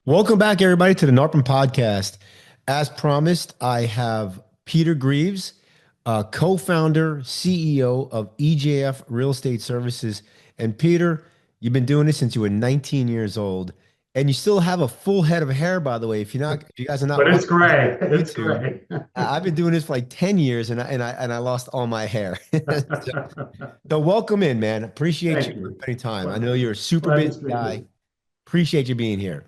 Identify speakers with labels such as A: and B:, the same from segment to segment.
A: Welcome back, everybody, to the NARPM podcast. As promised, I have Peter Greeves, co-founder, CEO of EJF Real Estate Services. And Peter, you've been doing this since you were 19 years old, and you still have a full head of hair, by the way. If you guys are not
B: But it's
A: watching this
B: gray.
A: on
B: It's
A: YouTube,
B: gray.
A: I've been doing this for like 10 years, and I lost all my hair. So welcome in, man. Appreciate
B: Thank
A: you
B: you.
A: spending time. I
B: Glad,
A: know you're a super
B: glad to
A: busy
B: speak with
A: guy.
B: you.
A: Appreciate you being here.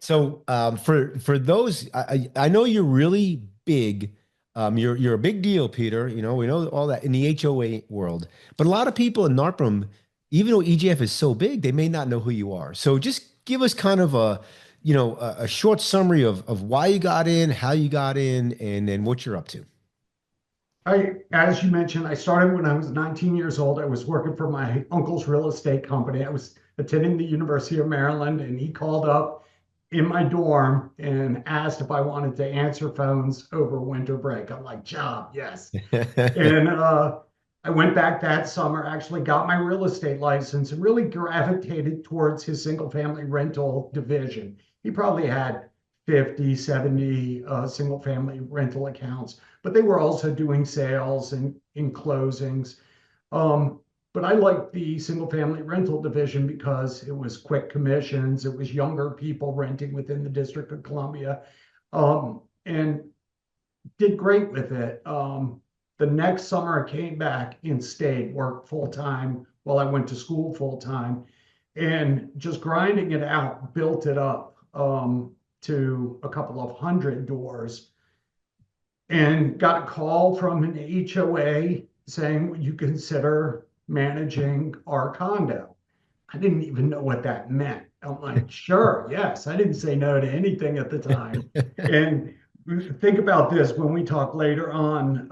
A: So for those, I know you're really big. You're a big deal, Peter. You know we know all that in the HOA world. But a lot of people in NARPM, even though EGF is so big, they may not know who you are. So just give us kind of a short summary of why you got in, how you got in, and then what you're up to.
B: As you mentioned, I started when I was 19 years old. I was working for my uncle's real estate company. I was attending the University of Maryland, and he called up in my dorm and asked if I wanted to answer phones over winter break. I'm like, job, yes. And I went back that summer, actually got my real estate license, and really gravitated towards his single family rental division. He probably had 50, 70 single family rental accounts, but they were also doing sales and in closings. But I liked the single family rental division because it was quick commissions, it was younger people renting within the District of Columbia, and did great with it. The next summer I came back and stayed, worked full time while I went to school full time, and just grinding it out, built it up to a couple of hundred doors, and got a call from an HOA saying, would you consider managing our condo? I didn't even know what that meant. I'm like, sure, yes. I didn't say no to anything at the time. And think about this when we talk later on.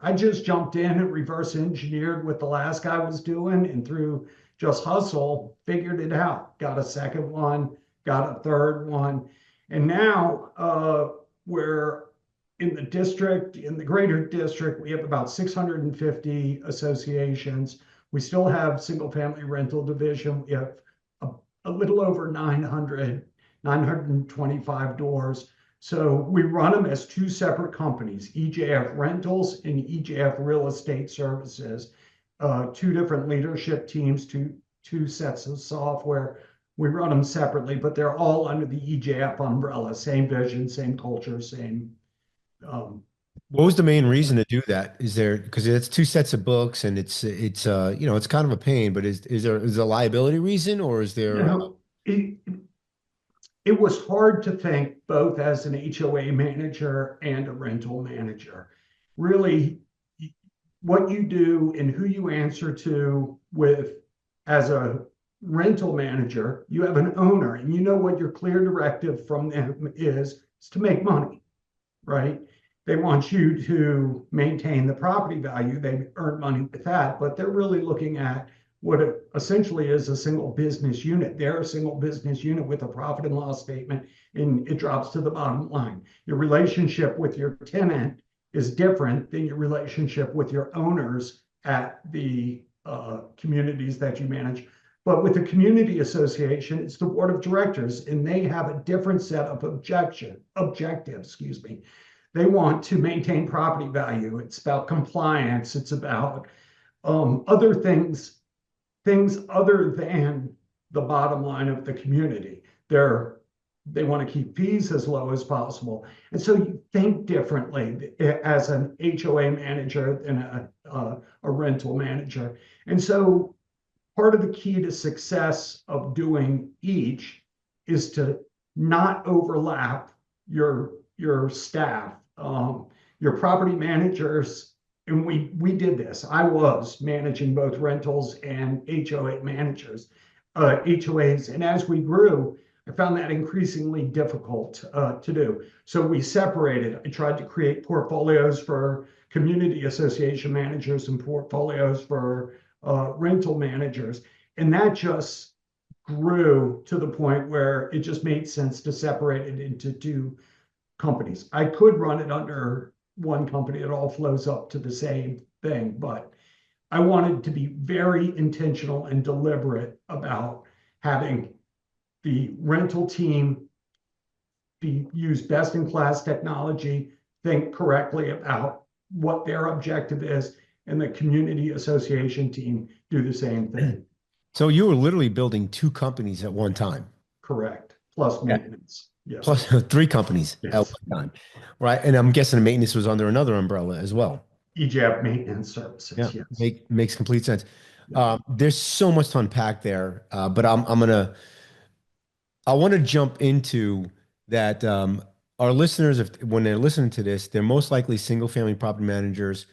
B: I just jumped in and reverse engineered what the last guy was doing, and through just hustle, figured it out. Got a second one, got a third one. And now we're in the district, in the greater district, we have about 650 associations. We still have single family rental division. We have a little over 900, 925 doors. So we run them as two separate companies, EJF Rentals and EJF Real Estate Services, two different leadership teams, two sets of software. We run them separately, but they're all under the EJF umbrella, same vision, same culture, same um,
A: What was the main reason to do that? Is there because it's two sets of books and it's kind of a pain, but is there a liability reason or is
B: you
A: there
B: know, it, it was hard to think both as an HOA manager and a rental manager. Really, what you do and who you answer to with as a rental manager, you have an owner and you know what your clear directive from them is to make money, right? They want you to maintain the property value. They earn money with that, but they're really looking at what it essentially is a single business unit. They're a single business unit with a profit and loss statement, and it drops to the bottom line. Your relationship with your tenant is different than your relationship with your owners at the communities that you manage. But with the community association, it's the board of directors, and they have a different set of objectives, excuse me. They want to maintain property value. It's about compliance. It's about other things other than the bottom line of the community. They want to keep fees as low as possible. And so you think differently as an HOA manager than a rental manager. And so part of the key to success of doing each is to not overlap your staff, your property managers. And we did this. I was managing both rentals and HOA managers, HOAs. And as we grew, I found that increasingly difficult to do. So we separated. I tried to create portfolios for community association managers and portfolios for rental managers. And that just grew to the point where it just made sense to separate it into two companies. I could run it under one company, it all flows up to the same thing, but I wanted to be very intentional and deliberate about having the rental team use best-in-class technology, think correctly about what their objective is, and the community association team do the same thing.
A: So you were literally building two companies at one time.
B: Correct. Plus
A: Yeah.
B: maintenance.
A: Plus
B: Yes.
A: three companies at
B: Yes.
A: one time, right? And I'm guessing the maintenance was under another umbrella as well.
B: EJF Maintenance
A: Yeah,
B: Services. Yes.
A: makes complete sense.
B: Yeah.
A: There's so much to unpack there, but I want to jump into that. Our listeners, if when they're listening to this, they're most likely single family property managers.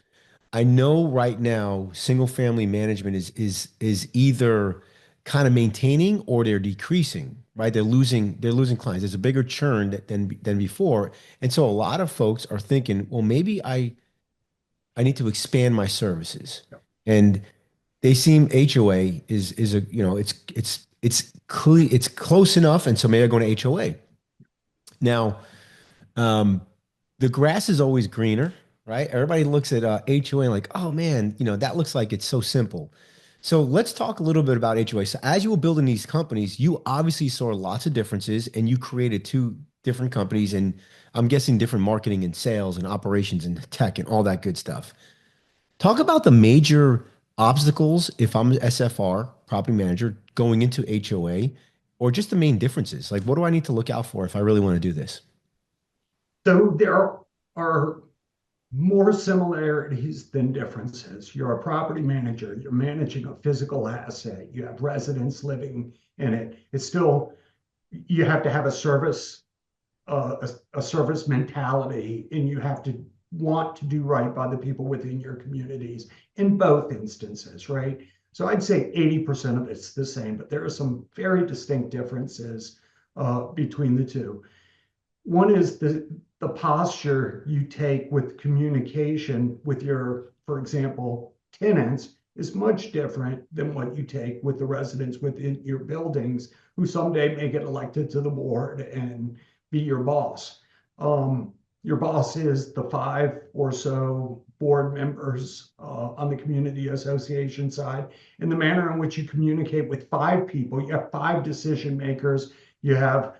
A: I know right now, single family management is either kind of maintaining or they're decreasing, right? They're losing clients. There's a bigger churn than before, and so a lot of folks are thinking, well, maybe I need to expand my services, and they seem HOA is a it's close enough, and so maybe I go to HOA. Now, um, the grass is always greener, right? Everybody looks at HOA like, oh man, that looks like it's so simple. So let's talk a little bit about HOA. So as you were building these companies, you obviously saw lots of differences, and you created two different companies, and I'm guessing different marketing and sales and operations and tech and all that good stuff. Talk about the major obstacles if I'm an SFR property manager going into HOA, or just the main differences. Like, what do I need to look out for if I really want to do this?
B: So there are more similarities than differences. You're a property manager, you're managing a physical asset, you have residents living in it. It's still, you have to have a service mentality, and you have to want to do right by the people within your communities in both instances, right? So I'd say 80% of it's the same, but there are some very distinct differences between the two. One is the posture you take with communication with your, for example, tenants is much different than what you take with the residents within your buildings who someday may get elected to the board and be your boss. Your boss is the five or so board members on the community association side. And the manner in which you communicate with five people, you have five decision makers, you have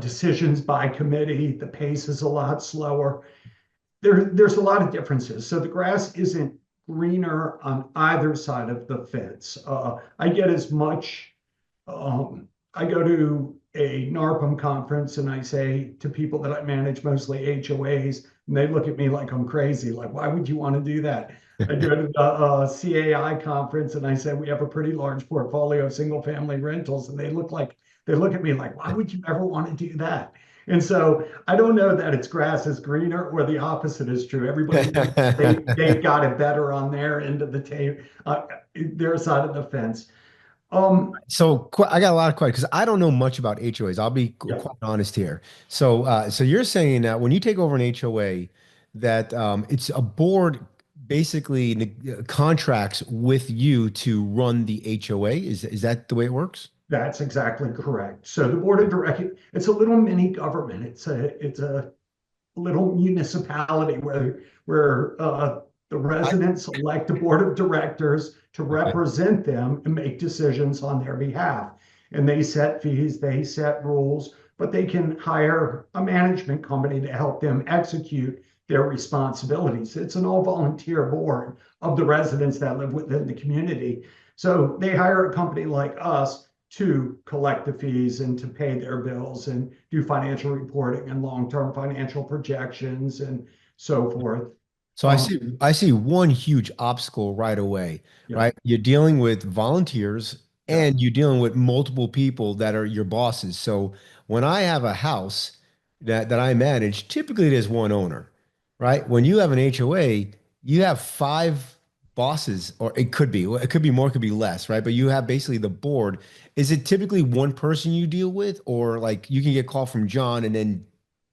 B: decisions by committee. The pace is a lot slower. There's a lot of differences. So the grass isn't greener on either side of the fence. I get as much. I go to a NARPM conference and I say to people that I manage, mostly HOAs, and they look at me like I'm crazy. Like, why would you want to do that? I go to the CAI conference and I say we have a pretty large portfolio of single family rentals, and they look at me like, why would you ever want to do that? And so I don't know that it's grass is greener or the opposite is true. Everybody thinks they've got it better on their end of the table, their side of the fence.
A: So I got a lot of questions because I don't know much about HOAs. I'll be
B: Yeah,
A: quite honest here. So you're saying that when you take over an HOA, that it's a board basically contracts with you to run the HOA. Is that the way it works?
B: that's exactly correct. So the board of directors, it's a little mini government. It's a little municipality where the
A: I
B: residents elect a board of directors to
A: okay.
B: represent them and make decisions on their behalf. And they set fees, they set rules, but they can hire a management company to help them execute their responsibilities. It's an all volunteer board of the residents that live within the community. So they hire a company like us to collect the fees and to pay their bills and do financial reporting and long-term financial projections and so forth.
A: So I see one huge obstacle right away,
B: Yeah,
A: right? You're dealing with volunteers
B: yeah,
A: and you're dealing with multiple people that are your bosses. So when I have a house that I manage, typically there's one owner, right? When you have an HOA, you have five bosses, or it could be more, it could be less, right? But you have basically the board. Is it typically one person you deal with, or like you can get a call from John and then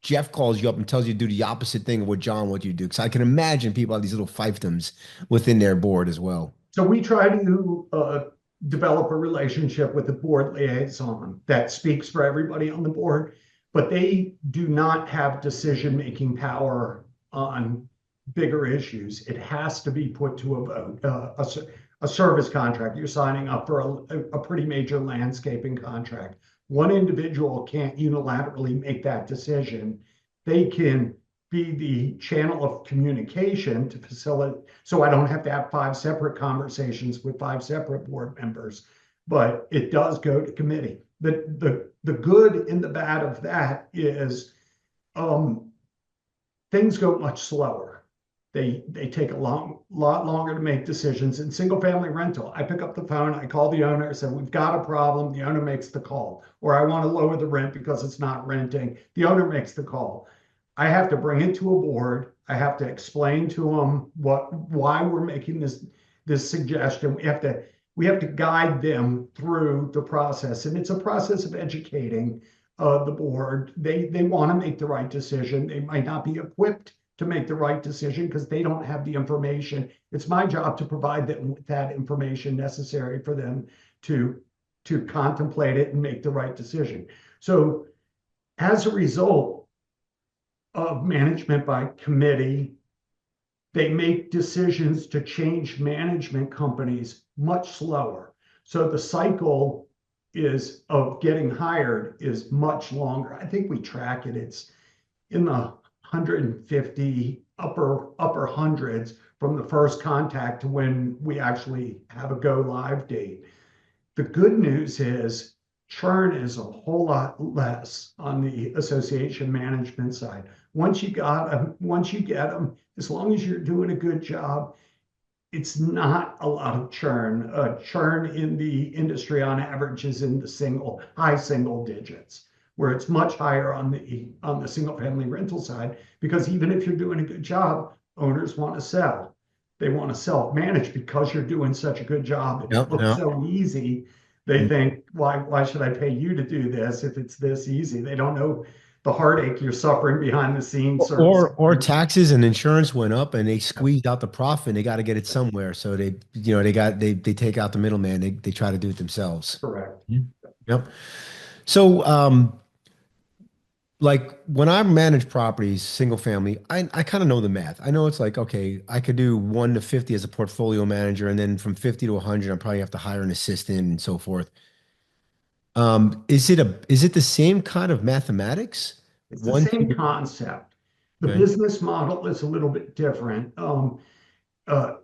A: Jeff calls you up and tells you to do the opposite thing of what John wants you to do? Because I can imagine people have these little fiefdoms within their board as well.
B: so we try to develop a relationship with the board liaison that speaks for everybody on the board, but they do not have decision-making power on bigger issues. It has to be put to a vote. A service contract, you're signing up for a pretty major landscaping contract. one individual can't unilaterally make that decision. They can be the channel of communication to facilitate, so I don't have to have five separate conversations with five separate board members, but it does go to committee. The good and the bad of that is things go much slower. They take a lot longer to make decisions. In single family rental, I pick up the phone, I call the owner, I said, we've got a problem. The owner makes the call. Or I want to lower the rent because it's not renting. The owner makes the call. I have to bring it to a board. I have to explain to them why we're making this suggestion. We have to guide them through the process. And it's a process of educating the board. They want to make the right decision. They might not be equipped to make the right decision because they don't have the information. It's my job to provide them with that information necessary for them to contemplate it and make the right decision. So as a result of management by committee, they make decisions to change management companies much slower. So the cycle of getting hired is much longer. I think we track it. It's in the 150 upper hundreds from the first contact to when we actually have a go live date. The good news is churn is a whole lot less on the association management side. Once you get them, as long as you're doing a good job, it's not a lot of churn. Churn in the industry on average is in the high single digits, where it's much higher on the single family rental side, because even if you're doing a good job, owners want to sell. They want to self-manage because you're doing such a good job. It
A: Yep,
B: looks
A: yep.
B: so easy. They think, why should I pay you to do this if it's this easy? They don't know the heartache you're suffering behind the scenes servicing.
A: Or taxes and insurance went up and they squeezed out the profit and they got to get it somewhere. So they take out the middleman. They try to do it themselves.
B: Correct.
A: Yep. So like when I manage properties, single family, I kind of know the math. I know it's like, okay, I could do 1 to 50 as a portfolio manager, and then from 50 to 100, I probably have to hire an assistant and so forth. Is it the same kind of mathematics?
B: It's the
A: One,
B: same
A: two,
B: concept. The
A: okay.
B: business model is a little bit different.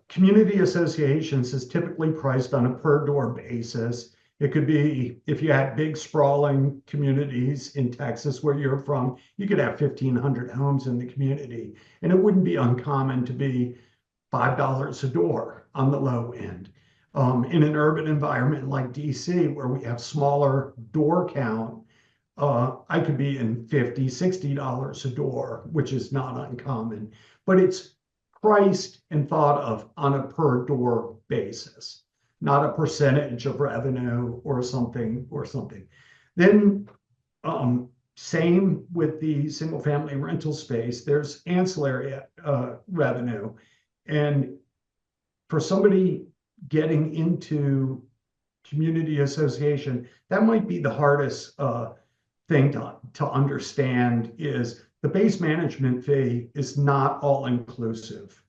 B: Community associations is typically priced on a per door basis. It could be, if you had big sprawling communities in Texas where you're from, you could have 1,500 homes in the community. And it wouldn't be uncommon to be $5 a door on the low end. In an urban environment like DC, where we have smaller door count, I could be in $50, $60 a door, which is not uncommon, but it's priced and thought of on a per door basis, not a percentage of revenue or something. Then same with the single family rental space, there's ancillary revenue. And for somebody getting into community association, that might be the hardest thing to understand is the base management fee is not all inclusive.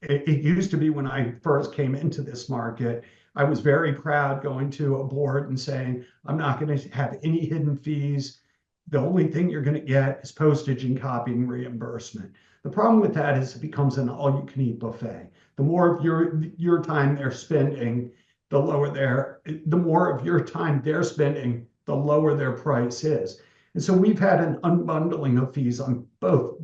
B: It used to be when I first came into this market, I was very proud going to a board and saying, I'm not going to have any hidden fees. The only thing you're going to get is postage and copying reimbursement. The problem with that is it becomes an all-you-can-eat buffet. The more of your time they're spending, the more of your time they're spending, the lower their price is. And so we've had an unbundling of fees on both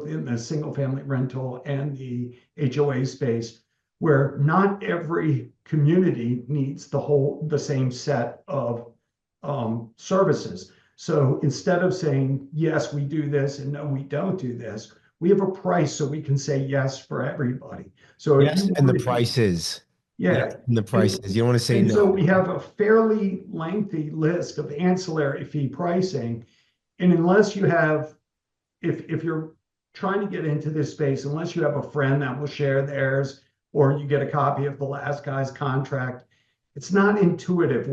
B: in the single family rental and the HOA space, where not every community needs the same set of services. So instead of saying, yes, we do this and no, we don't do this, we have a price so we can say yes for everybody. So if you
A: Yes, and the
B: want to,
A: prices. Yes,
B: yeah.
A: and the
B: And,
A: prices. You don't want to say
B: and so
A: no.
B: we have a fairly lengthy list of ancillary fee pricing. And unless you have, if you're trying to get into this space, unless you have a friend that will share theirs, or you get a copy of the last guy's contract, it's not intuitive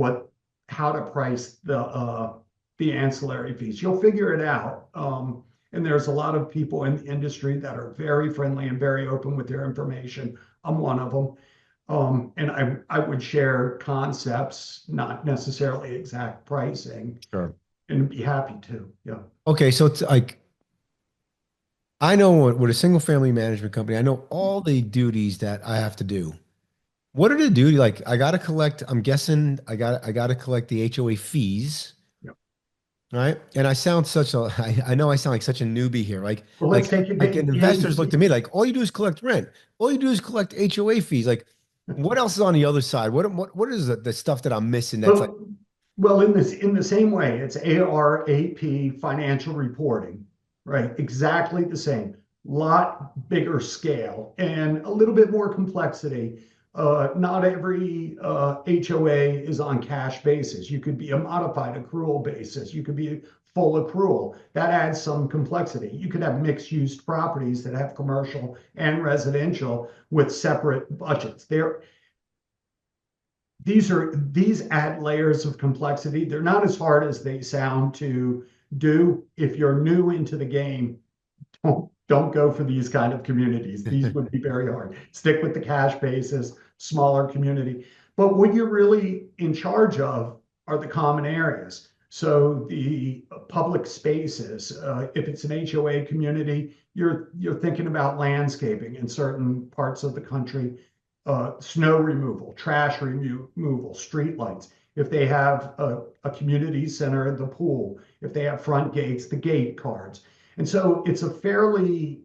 B: how to price the ancillary fees. You'll figure it out. And there's a lot of people in the industry that are very friendly and very open with their information. I'm one of them. And I would share concepts, not necessarily exact pricing,
A: Sure.
B: and be happy to. Yeah.
A: Okay, so it's like I know with a single family management company, I know all the duties that I have to do. What are the duty? Like I gotta collect, I'm guessing I gotta collect the HOA fees,
B: Yeah.
A: right? And I sound such a I know I sound like such a newbie here.
B: Well,
A: Like
B: let's take it
A: like and investors look
B: in.
A: to me like all you do is collect rent. All you do is collect HOA fees. Like what else is on the other side? What is the stuff that I'm missing that's like,
B: Well, well, in the same way, it's ARAP financial reporting, right? Exactly the same. Lot bigger scale and a little bit more complexity. Not every HOA is on cash basis. You could be a modified accrual basis. You could be full accrual. That adds some complexity. You could have mixed use properties that have commercial and residential with separate budgets. These add layers of complexity. They're not as hard as they sound to do. If you're new into the game, don't go for these kind of communities. These would be very hard. Stick with the cash basis, smaller community. But what you're really in charge of are the common areas. So the public spaces, if it's an HOA community, you're thinking about landscaping in certain parts of the country, snow removal, trash removal, street lights. If they have a community center, the pool. If they have front gates, the gate cards. And so it's a fairly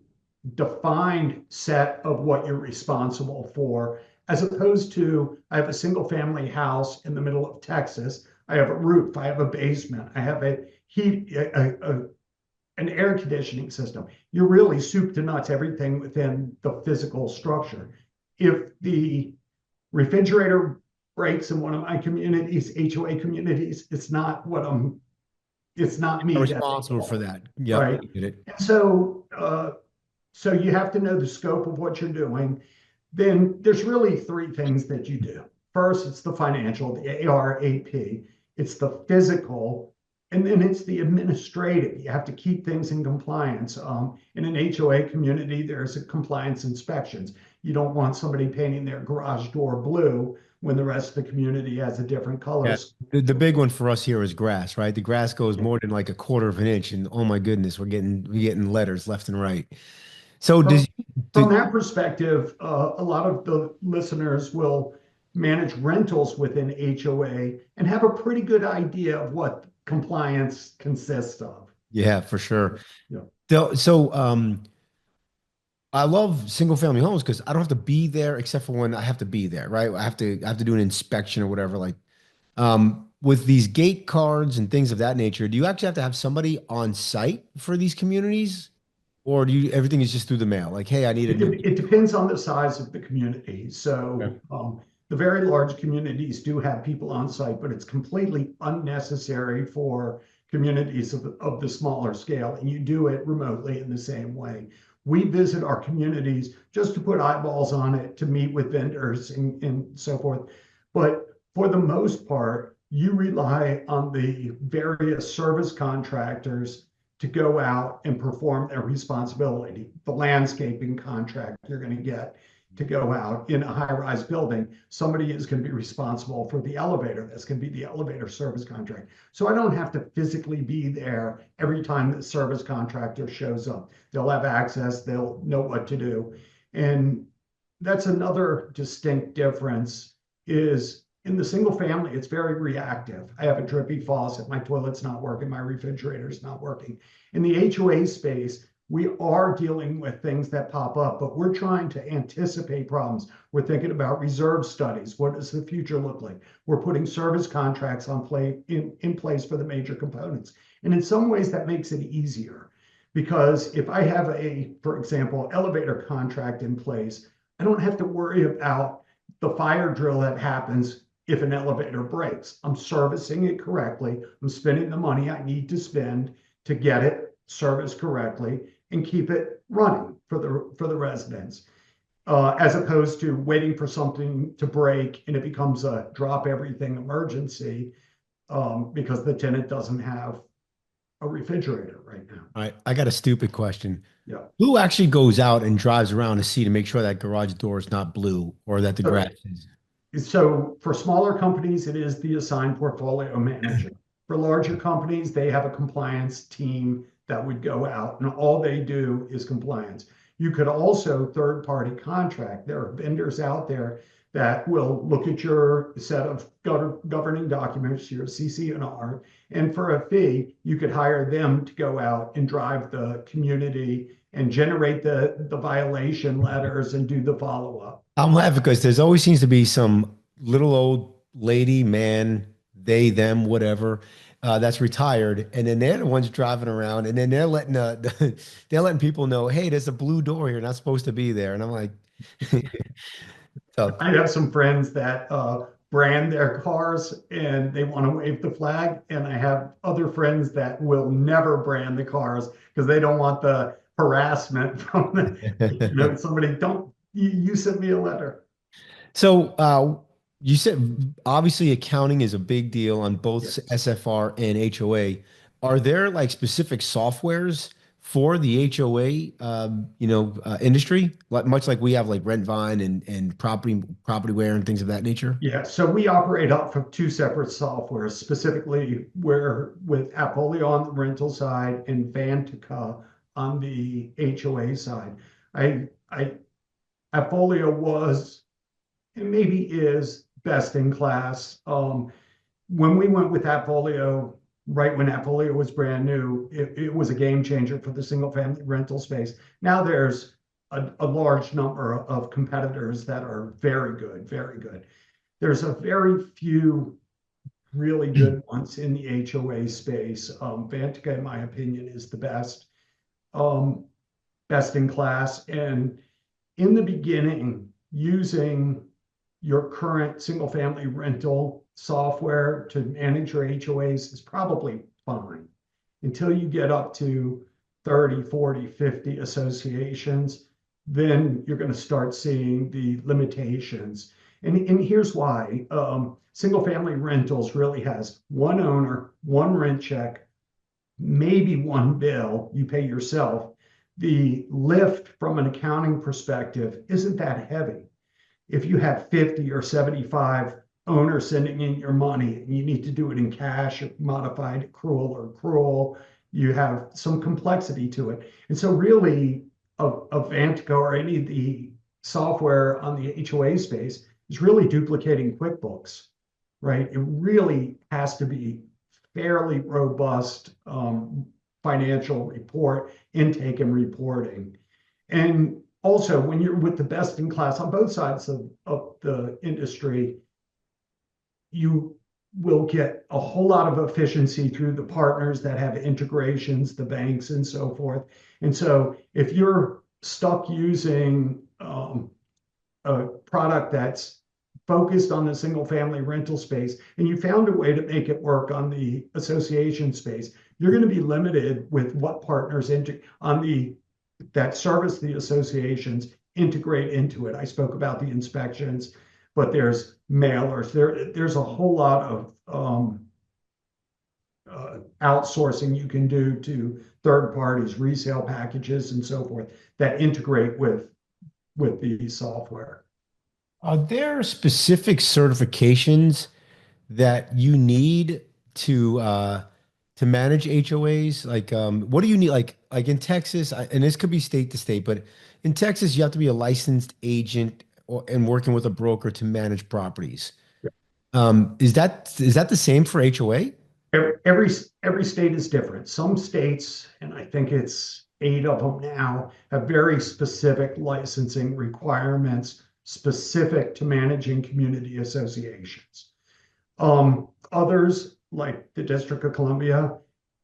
B: defined set of what you're responsible for, as opposed to I have a single family house in the middle of Texas. I have a roof, I have a basement, I have a heat, an air conditioning system. You're really soup to nuts, everything within the physical structure. If the refrigerator breaks in one of my communities, HOA communities, it's not
A: I'm
B: me that's
A: responsible for
B: involved,
A: that. Yep,
B: right?
A: I get it.
B: And so you have to know the scope of what you're doing. Then there's really three things that you do. First, it's the financial, the ARAP. It's the physical, and then it's the administrative. You have to keep things in compliance. In an HOA community, there's a compliance inspections. You don't want somebody painting their garage door blue when the rest of the community has a different color
A: Yeah.
B: scheme.
A: The big one for us here is grass, right? The grass goes more than like a quarter of an inch, and oh my goodness, we're getting letters left and right. So
B: From,
A: does
B: from
A: do,
B: that perspective, a lot of the listeners will manage rentals within HOA and have a pretty good idea of what compliance consists of.
A: yeah, for sure.
B: Yeah.
A: So I love single family homes because I don't have to be there except for when I have to be there, right? I have to do an inspection or whatever. Like with these gate cards and things of that nature, do you actually have to have somebody on site for these communities? Or do you everything is just through the mail? Like, hey, I need a new
B: It depends on the size of the community.
A: Okay.
B: So the very large communities do have people on site, but it's completely unnecessary for communities of the smaller scale. And you do it remotely in the same way. We visit our communities just to put eyeballs on it, to meet with vendors and so forth. But for the most part, you rely on the various service contractors to go out and perform their responsibility. The landscaping contract you're going to get to go out in a high-rise building, somebody is going to be responsible for the elevator. That's going to be the elevator service contract. So I don't have to physically be there every time the service contractor shows up. They'll have access, they'll know what to do. And that's another distinct difference is in the single family, it's very reactive. I have a drippy faucet, my toilet's not working, my refrigerator's not working. In the HOA space, we are dealing with things that pop up, but we're trying to anticipate problems. We're thinking about reserve studies. What does the future look like? We're putting service contracts in place for the major components. And in some ways, that makes it easier because if I have for example, elevator contract in place, I don't have to worry about the fire drill that happens if an elevator breaks. I'm servicing it correctly. I'm spending the money I need to spend to get it serviced correctly and keep it running for the residents, as opposed to waiting for something to break and it becomes a drop everything emergency because the tenant doesn't have a refrigerator right now.
A: All right, I got a stupid question.
B: Yeah.
A: Who actually goes out and drives around to see to make sure that garage door is not blue or that the
B: So
A: grass is?
B: So for smaller companies, it is the assigned portfolio manager. For larger companies, they have a compliance team that would go out and all they do is compliance. You could also third-party contract. There are vendors out there that will look at your set of governing documents, your CC&R, and for a fee, you could hire them to go out and drive the community and generate the violation letters and do the follow-up.
A: I'm laughing because there's always seems to be some little old lady, man, they, them, whatever, that's retired, and then they're the ones driving around, and then they're letting they're letting people know, hey, there's a blue door here, not supposed to be there, and I'm like, so
B: I have some friends that brand their cars and they want to wave the flag. And I have other friends that will never brand the cars because they don't want the harassment from somebody, don't, you sent me a letter.
A: so you said obviously accounting is a big deal on both
B: Yes.
A: SFR and HOA. Are there like specific softwares for the HOA, industry, like much like we have like Rentvine and Propertyware and things of that nature?
B: Yeah, so we operate off of two separate softwares, specifically where with Appfolio on the rental side and Vantica on the HOA side. I Appfolio was and maybe is best in class. When we went with Appfolio, right when Appfolio was brand new, it was a game changer for the single family rental space. Now there's a large number of competitors that are very good, very good. There's a very few really good ones in the HOA space. Vantica, in my opinion, is the best, um, best in class. And in the beginning, using your current single family rental software to manage your HOAs is probably fine until you get up to 30, 40, 50 associations. Then you're going to start seeing the limitations. And here's why. Single family rentals really has one owner, one rent check, maybe one bill you pay yourself. The lift from an accounting perspective isn't that heavy. If you have 50 or 75 owners sending in your money and you need to do it in cash or modified accrual, you have some complexity to it. And so really a Vantico or any of the software on the HOA space is really duplicating QuickBooks, right? It really has to be fairly robust financial report intake and reporting. And also, when you're with the best in class on both sides of the industry, you will get a whole lot of efficiency through the partners that have integrations, the banks, and so forth. And so, if you're stuck using a product that's focused on the single family rental space and you found a way to make it work on the association space, you're going to be limited with what partners on the that service the associations integrate into it. I spoke about the inspections, but there's mailers. There's a whole lot of outsourcing you can do to third parties, resale packages, and so forth that integrate with the software.
A: Are there specific certifications that you need to manage HOAs? Like, what do you need? Like in Texas, and this could be state to state, but in Texas, you have to be a licensed agent and working with a broker to manage properties. Is that the same for HOA?
B: every every state is different. Some states, and I think it's 8 of them now, have very specific licensing requirements specific to managing community associations. Others, like the District of Columbia,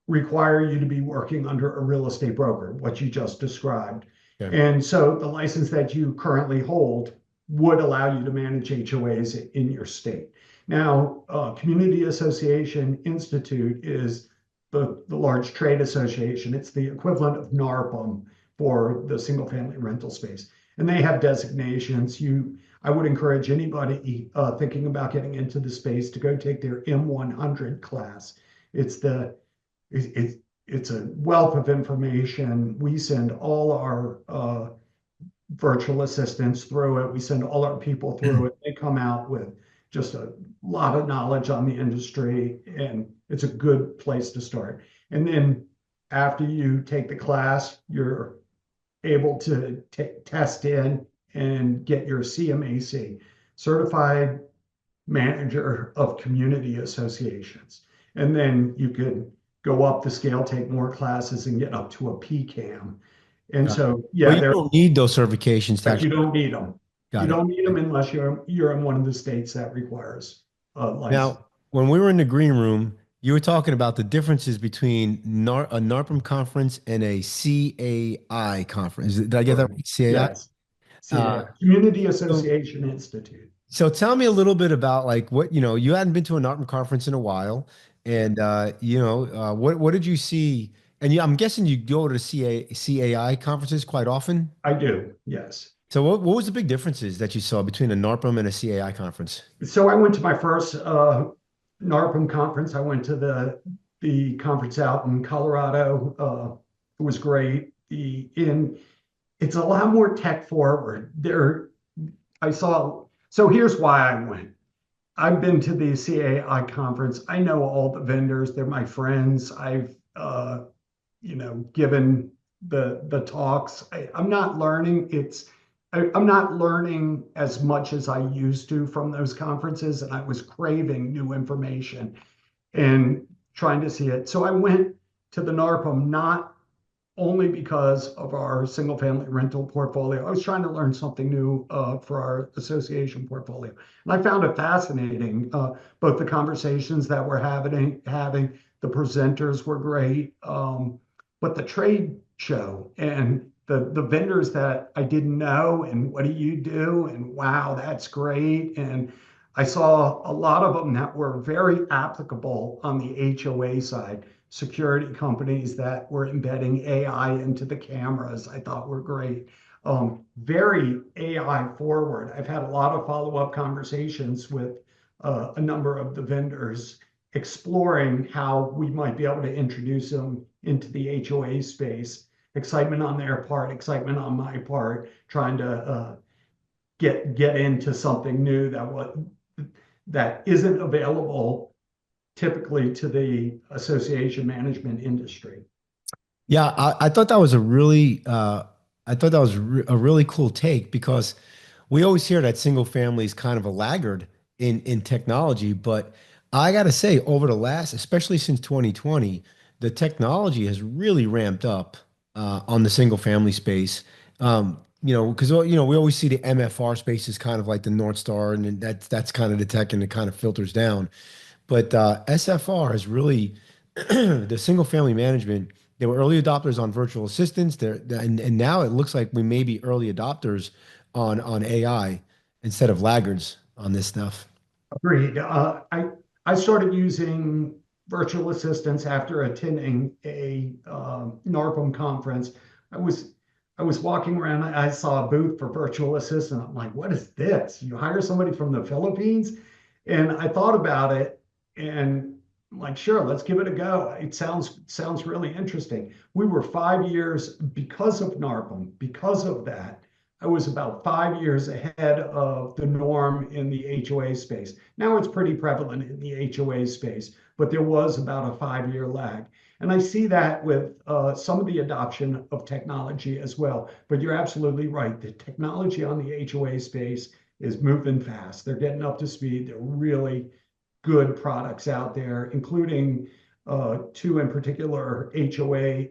B: require you to be working under a real estate broker, what you just described.
A: Okay.
B: And so the license that you currently hold would allow you to manage HOAs in your state. Now, Community Association Institute is the large trade association. It's the equivalent of NARPM for the single family rental space. And they have designations. I would encourage anybody thinking about getting into the space to go take their M100 class. It's it's a wealth of information. We send all our virtual assistants through it. We send all our people through it. They come out with just a lot of knowledge on the industry, and it's a good place to start. And then after you take the class, you're able to test in and get your CMAC, Certified Manager of Community Associations. And then you could go up the scale, take more classes, and get up to a PCAM. And
A: Got it.
B: so,
A: But
B: yeah,
A: you don't need those certifications to
B: but you
A: actually.
B: don't need them. You
A: Got it.
B: don't need them unless you're in one of the states that requires a license.
A: Now, when we were in the green room, you were talking about the differences between a NARPM conference and a CAI conference. Did I get that right? CAI?
B: Yes.
A: Uh,
B: CA, Community
A: so,
B: Association Institute.
A: so tell me a little bit about like what, you hadn't been to a NARPM conference in a while.
B: Yeah,
A: And, what did you see? And I'm guessing you go to CAI conferences quite often.
B: I do. Yes.
A: So what was the big differences that you saw between a NARPM and a CAI conference?
B: So I went to my first NARPM conference. I went to the conference out in Colorado. It was great. It's a lot more tech forward. I saw. So here's why I went. I've been to the CAI conference. I know all the vendors. They're my friends. I've given the talks. I'm not learning. I'm not learning as much as I used to from those conferences, and I was craving new information and trying to see it. So I went to the NARPM not only because of our single family rental portfolio. I was trying to learn something new for our association portfolio. And I found it fascinating. Both the conversations that we're having, the presenters were great, but the trade show and the vendors that I didn't know and what do you do? And wow, that's great. And I saw a lot of them that were very applicable on the HOA side. Security companies that were embedding AI into the cameras, I thought were great. Very AI forward. I've had a lot of follow-up conversations with a number of the vendors exploring how we might be able to introduce them into the HOA space. Excitement on their part, excitement on my part, trying to get into something new that isn't available typically to the association management industry.
A: Yeah, I thought that was a really cool take because we always hear that single family is kind of a laggard in technology, but I gotta say, over the last, especially since 2020, the technology has really ramped up on the single family space. Because we always see the MFR space as kind of like the North Star, and then that's kind of the tech, and it kind of filters down. But SFR is really the single family management. They were early adopters on virtual assistants. And now it looks like we may be early adopters on AI instead of laggards on this stuff.
B: Agreed. I started using virtual assistants after attending a NARPM conference. I was I was walking around. I saw a booth for virtual assistant. I'm like, what is this? You hire somebody from the Philippines? And I thought about it, and I'm like, sure, let's give it a go. It sounds really interesting. We were 5 years because of NARPM. Because of that, I was about 5 years ahead of the norm in the HOA space. Now it's pretty prevalent in the HOA space, but there was about a 5 year lag. And I see that with some of the adoption of technology as well. But you're absolutely right. The technology on the HOA space is moving fast. They're getting up to speed. They're really good products out there, including two in particular HOA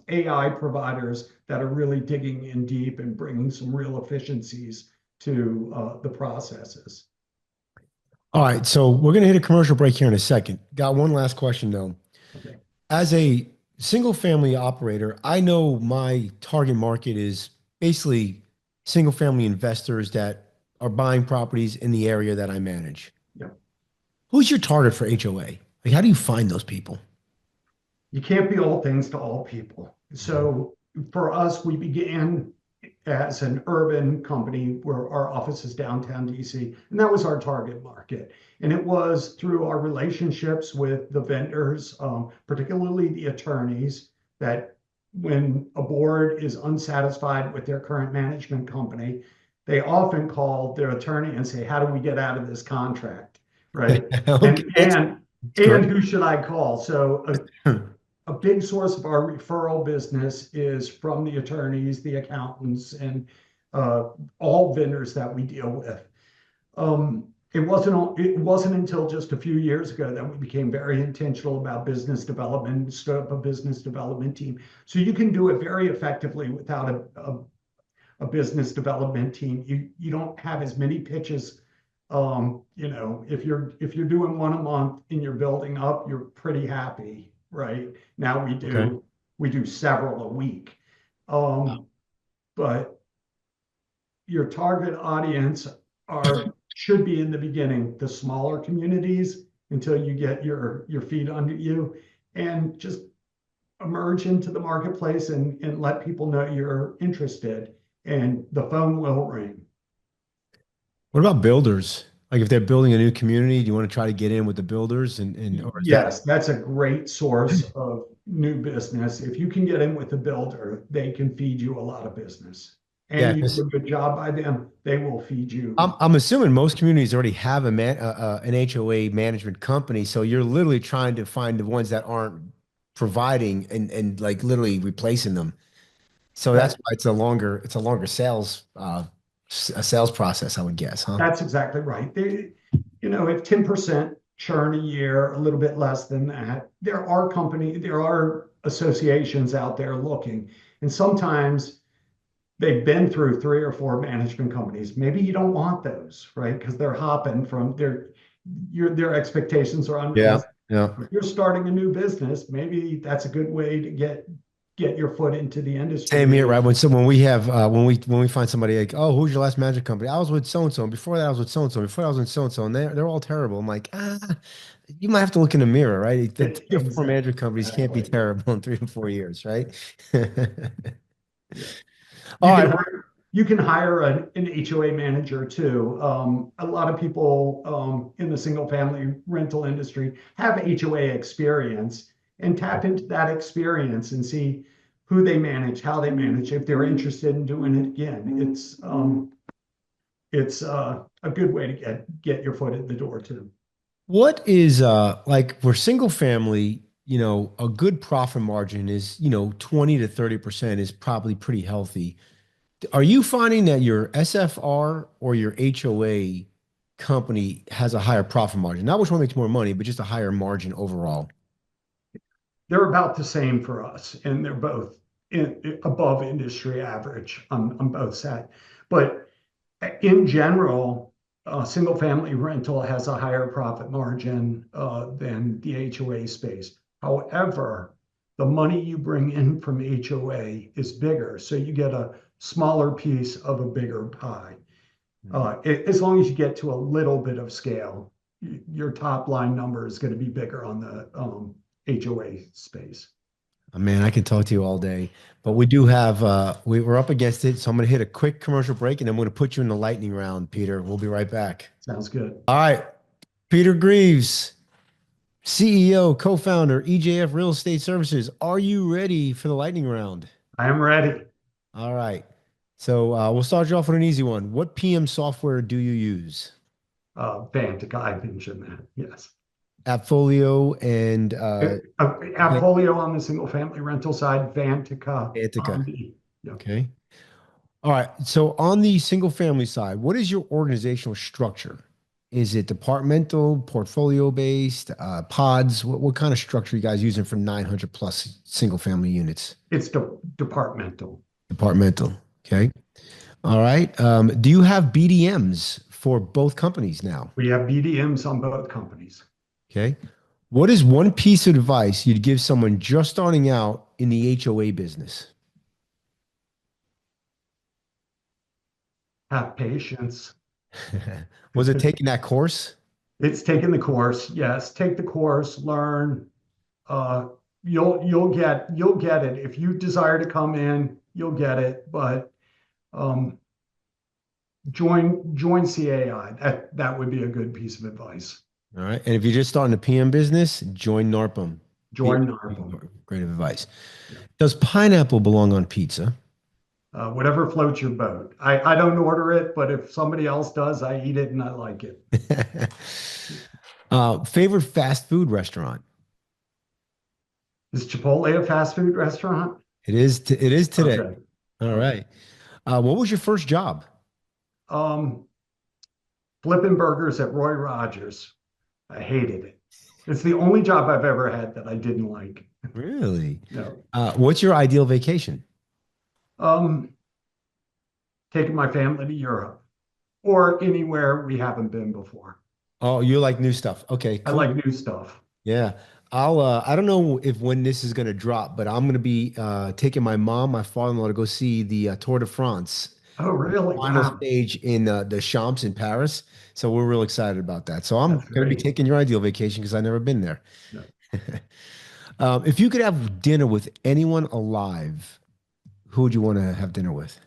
B: AI providers that are really digging in deep and bringing some real efficiencies to the processes.
A: All right, so we're going to hit a commercial break here in a second. Got one last question though.
B: Okay.
A: As a single family operator, I know my target market is basically single family investors that are buying properties in the area that I manage.
B: Yeah.
A: Who's your target for HOA? Like, how do you find those people?
B: You can't be all things to all people. So for us, we began as an urban company where our office is downtown DC, and that was our target market. And it was through our relationships with the vendors, particularly the attorneys, that when a board is unsatisfied with their current management company, they often call their attorney and say, "How do we get out of this contract?" Right?
A: Okay,
B: And
A: that's,
B: and
A: that's
B: and
A: great.
B: who should I call? So a big source of our referral business is from the attorneys, the accountants, and all vendors that we deal with. It wasn't until just a few years ago that we became very intentional about business development, stood up a business development team. So you can do it very effectively without a business development team. You don't have as many pitches. If you're doing one a month and you're building up, you're pretty happy, right? Now we
A: Okay.
B: do we do several a week. Um, but your target audience are should be in the beginning, the smaller communities until you get your feet under you and just emerge into the marketplace and let people know you're interested and the phone will ring.
A: What about builders? Like if they're building a new community, do you want to try to get in with the builders or is that
B: Yes, that's a great source of new business. If you can get in with a builder, they can feed you a lot of business. And
A: yeah,
B: you do
A: 'cause
B: a good job by them, they will feed you.
A: I'm assuming most communities already have an HOA management company, so you're literally trying to find the ones that aren't providing and like literally replacing them. So that's
B: That
A: why it's a longer a sales process, I would guess, huh?
B: that's exactly right. If 10% churn a year, a little bit less than that, there are associations out there looking. And sometimes they've been through three or four management companies. Maybe you don't want those, right? Because they're hopping from their expectations are
A: Yeah,
B: unrealistic.
A: yeah.
B: If you're starting a new business, maybe that's a good way to get your foot into the
A: Same
B: industry.
A: here, right? When we find somebody like, oh, who's your last management company? I was with so and so. Before that, I was with so and so. Before that, I was with so and so, and they're all terrible. I'm like, you might have to look in the mirror, right? The three or four management companies can't be
B: Exactly.
A: terrible in 3 or 4 years, right?
B: Yeah.
A: All
B: You can
A: right.
B: hire an HOA manager too. A lot of people in the single family rental industry have HOA experience and tap into that experience and see who they manage, how they manage, if they're interested in doing it again. It's a good way to get your foot in the door too.
A: What is like for single family, a good profit margin is, 20 to 30% is probably pretty healthy. Are you finding that your SFR or your HOA company has a higher profit margin? Not which one makes more money, but just a higher margin overall.
B: They're about the same for us, and they're both above industry average on both sides. But in general, single family rental has a higher profit margin than the HOA space. However, the money you bring in from HOA is bigger, so you get a smaller piece of a bigger pie. As long as you get to a little bit of scale, your top line number is going to be bigger on the HOA space.
A: Man, I can talk to you all day, but we do have we're up against it, so I'm gonna hit a quick commercial break and I'm gonna put you in the lightning round, Peter. We'll be right back.
B: Sounds good.
A: All right, Peter Greaves, CEO, co-founder, EJF Real Estate Services. Are you ready for the lightning round?
B: I am ready.
A: All right. So we'll start you off with an easy one. What PM software do you use?
B: Vantica, I mentioned that. Yes.
A: Appfolio and
B: Appfolio on the single family rental side, Vantica
A: Antica.
B: on the, yeah.
A: Okay. All right. So on the single family side, what is your organizational structure? Is it departmental, portfolio based, pods? What kind of structure are you guys using for 900 plus single family units?
B: It's departmental.
A: Departmental. Okay. All right. Do you have BDMs for both companies now?
B: We have BDMs on both companies.
A: Okay. What is one piece of advice you'd give someone just starting out in the HOA business?
B: Have patience.
A: Was it taking that course?
B: It's taking the course. Yes, take the course, learn. Uh, you'll get it. If you desire to come in, you'll get it. But Um, join CAI. That would be a good piece of advice.
A: All right. And if you're just starting a PM business, join NARPM.
B: Join NARPM.
A: Great advice.
B: Yeah.
A: Does pineapple belong on pizza?
B: Whatever floats your boat. I don't order it, but if somebody else does, I eat it and I like it.
A: Favorite fast food restaurant?
B: Is Chipotle a fast food restaurant?
A: It is today.
B: Okay.
A: All
B: Okay.
A: right. What was your first job?
B: Um, Flipping burgers at Roy Rogers. I hated it. It's the only job I've ever had that I didn't like.
A: Really?
B: No.
A: What's your ideal vacation?
B: Um, Taking my family to Europe or anywhere we haven't been before.
A: Oh, you like new stuff. Okay,
B: I
A: cool.
B: like new stuff.
A: Yeah. I don't know if when this is gonna drop, but I'm gonna be taking my mom, my father-in-law to go see the Tour de France
B: Oh, really?
A: final
B: Wow.
A: stage in the Champs in Paris. So we're real excited about that. So I'm
B: That's
A: gonna be
B: great.
A: taking your ideal vacation because I've never been there.
B: No.
A: If you could have dinner with anyone alive, who would you want to have dinner with?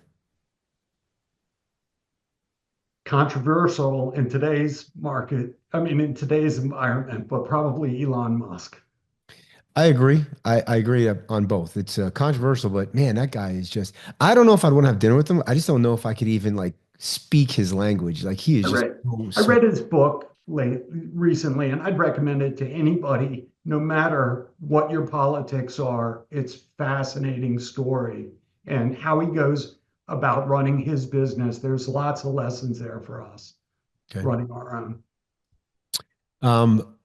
B: Controversial in today's market. I mean, in today's environment, but probably Elon Musk.
A: I agree. I agree on both. It's controversial, but man, that guy is just, I don't know if I'd want to have dinner with him. I just don't know if I could even like speak his language. Like he
B: I
A: is just
B: read
A: so
B: I
A: smart.
B: read his book recently, and I'd recommend it to anybody, no matter what your politics are. It's fascinating story and how he goes about running his business. There's lots of lessons there for us
A: Okay.
B: running our own.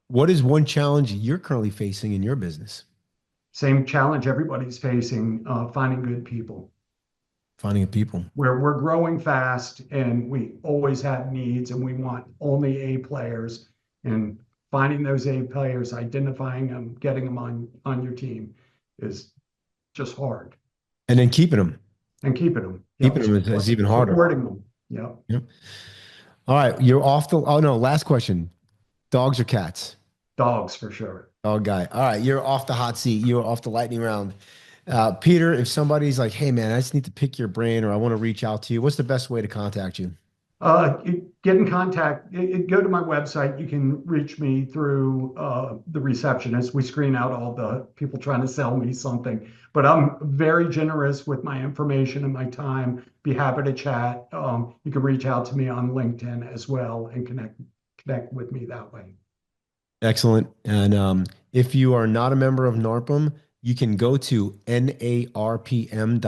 A: What is one challenge you're currently facing in your business?
B: Same challenge everybody's facing, finding good people.
A: Finding people.
B: Where we're growing fast and we always have needs and we want only A players, and finding those A players, identifying them, getting them on your team is just hard.
A: And then keeping them.
B: And keeping them.
A: Keeping
B: Yep.
A: them is even harder.
B: Supporting them. Yep.
A: Yep. All right. You're off the, oh no, last question. Dogs or cats?
B: Dogs for sure.
A: Oh, guy. All right. You're off the hot seat. You're off the lightning round. Peter, if somebody's like, hey, man, I just need to pick your brain or I want to reach out to you, what's the best way to contact you?
B: Get in contact. Go to my website. You can reach me through the receptionist. We screen out all the people trying to sell me something, but I'm very generous with my information and my time. Be happy to chat. You can reach out to me on LinkedIn as well and connect with me that way.
A: Excellent. And if you are not a member of NARPM, you can go to narpm.org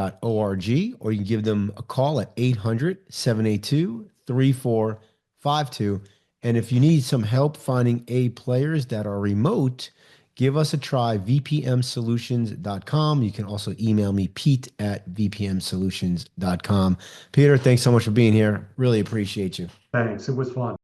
A: or you can give them a call at 800-782-3452. And if you need some help finding A players that are remote, give us a try, vpmsolutions.com. You can also email me, pete@vpmsolutions.com. Peter, thanks so much for being here. Really appreciate you.
B: Thanks. It was fun.